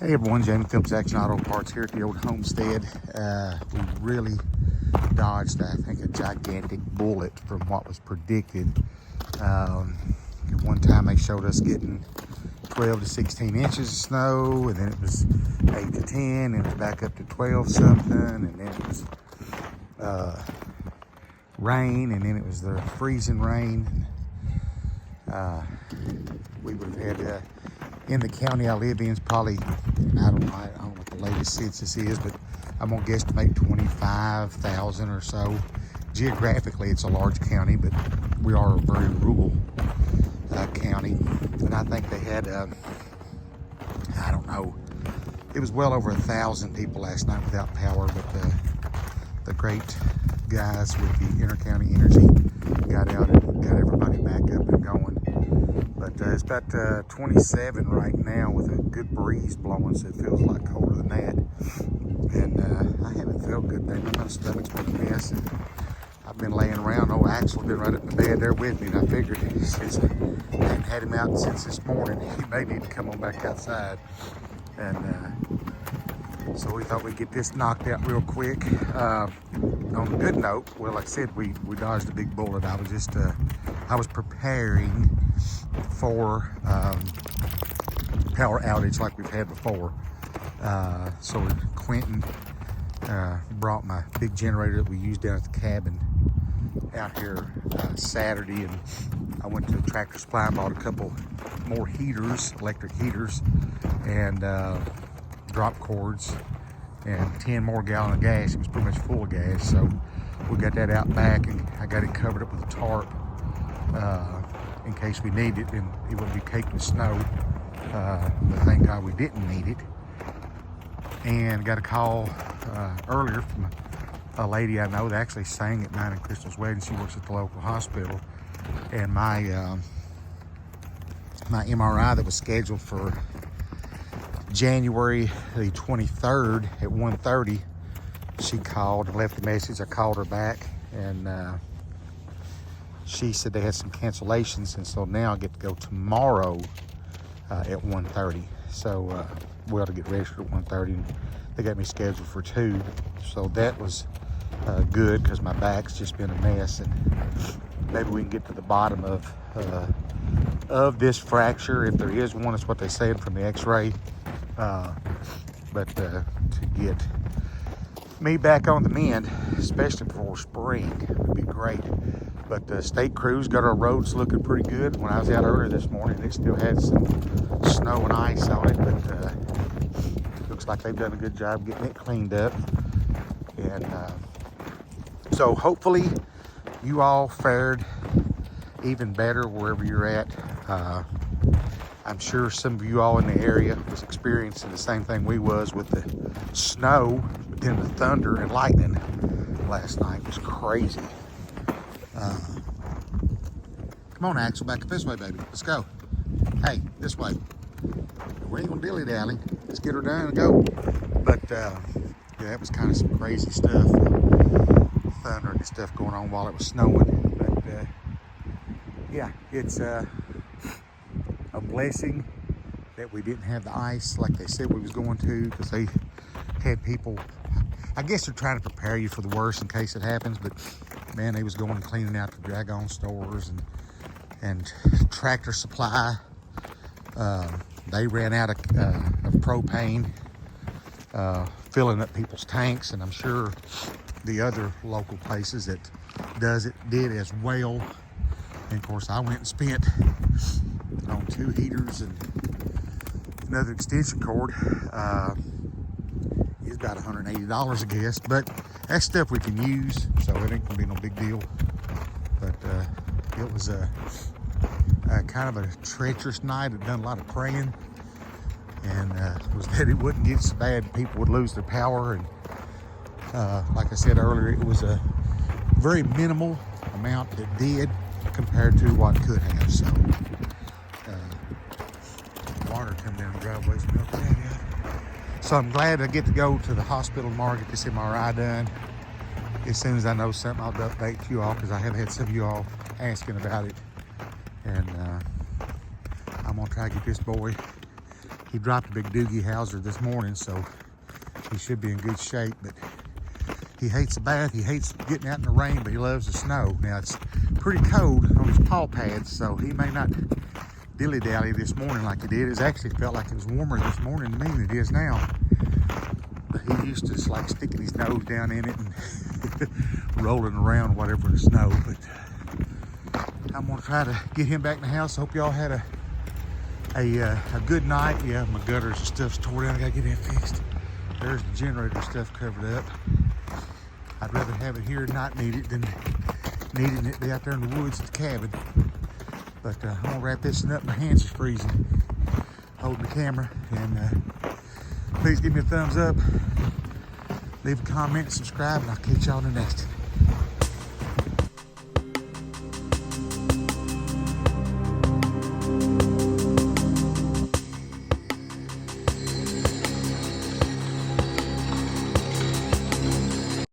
Hey everyone, Jamie Phillips Action Auto Parts here at the old homestead. We really dodged, I think, a gigantic bullet from what was predicted. At one time they showed us getting 12 to 16 inches of snow, and then it was 8 to 10, and it was back up to 12 something, and then it was rain, and then it was the freezing rain. We would have had in the county I live in is probably, I don't know what the latest census is, but I'm gonna guesstimate 25,000 or so. Geographically, it's a large county, but we are a very rural county. And I think they had, I don't know, it was well over 1,000 people last night without power, but the great guys with the Intercounty Energy got out and got everybody back up and going. But it's about 27 right now with a good breeze blowing, so it feels a lot colder than that. And I haven't felt good today. My stomach's been a mess. And I've been laying around. Old Axel been right up in the bed there with me, and I figured since I hadn't had him out since this morning, he may need to come on back outside. And so we thought we'd get this knocked out real quick. On a good note, well, like I said, we dodged a big bullet. I was preparing for power outage like we've had before. So Quentin brought my big generator that we use down at the cabin out here Saturday, and I went to Tractor Supply and bought a couple more heaters, electric heaters, and drop cords, and 10 more gallon of gas. It was pretty much full of gas, so we got that out back, and I got it covered up with a tarp in case we need it, and it wouldn't be caked with snow. But thank God we didn't need it. And got a call earlier from a lady I know that actually sang at mine and Crystal's wedding. She works at the local hospital, and my MRI that was scheduled for January the 23rd at 1:30, she called and left a message. I called her back, and she said they had some cancellations, and so now I get to go tomorrow at 1:30. So we ought to get registered at 1:30, and they got me scheduled for 2. So that was good, because my back's just been a mess, and maybe we can get to the bottom of this fracture, if there is one. It's what they said from the x-ray. But to get me back on the mend, especially before spring, would be great. But the state crews got our roads looking pretty good. When I was out earlier this morning, they still had some snow and ice on it, but looks like they've done a good job getting it cleaned up. And so hopefully you all fared even better wherever you're at. I'm sure some of you all in the area was experiencing the same thing we was with the snow, but then the thunder and lightning last night was crazy. Come on, Axel, back up this way, baby. Let's go. Hey, this way. We ain't gonna dilly-dally. Let's get her done and go. But yeah, that was kind of some crazy stuff. Thunder and stuff going on while it was snowing. But yeah, it's a blessing that we didn't have the ice like they said we was going to, because they had people, I guess they're trying to prepare you for the worst in case it happens, but man, they was going and cleaning out the Dragon stores and Tractor Supply. They ran out of propane, filling up people's tanks, and I'm sure the other local places that did as well. And of course, I went and spent on 2 heaters and another extension cord. It's about $180, I guess, but that's stuff we can use, so it ain't gonna be no big deal. But it was a kind of a treacherous night. I'd done a lot of praying, and was that it wouldn't get so bad people would lose their power. And like I said earlier, it was a very minimal amount that did compared to what could have. So water come down the driveways. So I'm glad I get to go to the hospital tomorrow, get this MRI done. As soon as I know something, I'll update you all, because I have had some of you all asking about it. And I'm gonna try to get this boy He dropped a big Doogie Howser this morning, so he should be in good shape. But he hates the bath. He hates getting out in the rain, but he loves the snow. Now, it's pretty cold on his paw pads, so he may not dilly-dally this morning like he did. It actually felt like it was warmer this morning to me than it is now. But he used to just like sticking his nose down in it and rolling around whatever in the snow. But I'm gonna try to get him back in the house. Hope y'all had a good night. Yeah, my gutters and stuff's tore down. I gotta get that fixed. There's the generator stuff covered up. I'd rather have it here and not need it than needing it out there in the woods at the cabin. But I'm gonna wrap this one up. My hands are freezing holding the camera. And please give me a thumbs up, leave a comment, subscribe, and I'll catch y'all in the next one.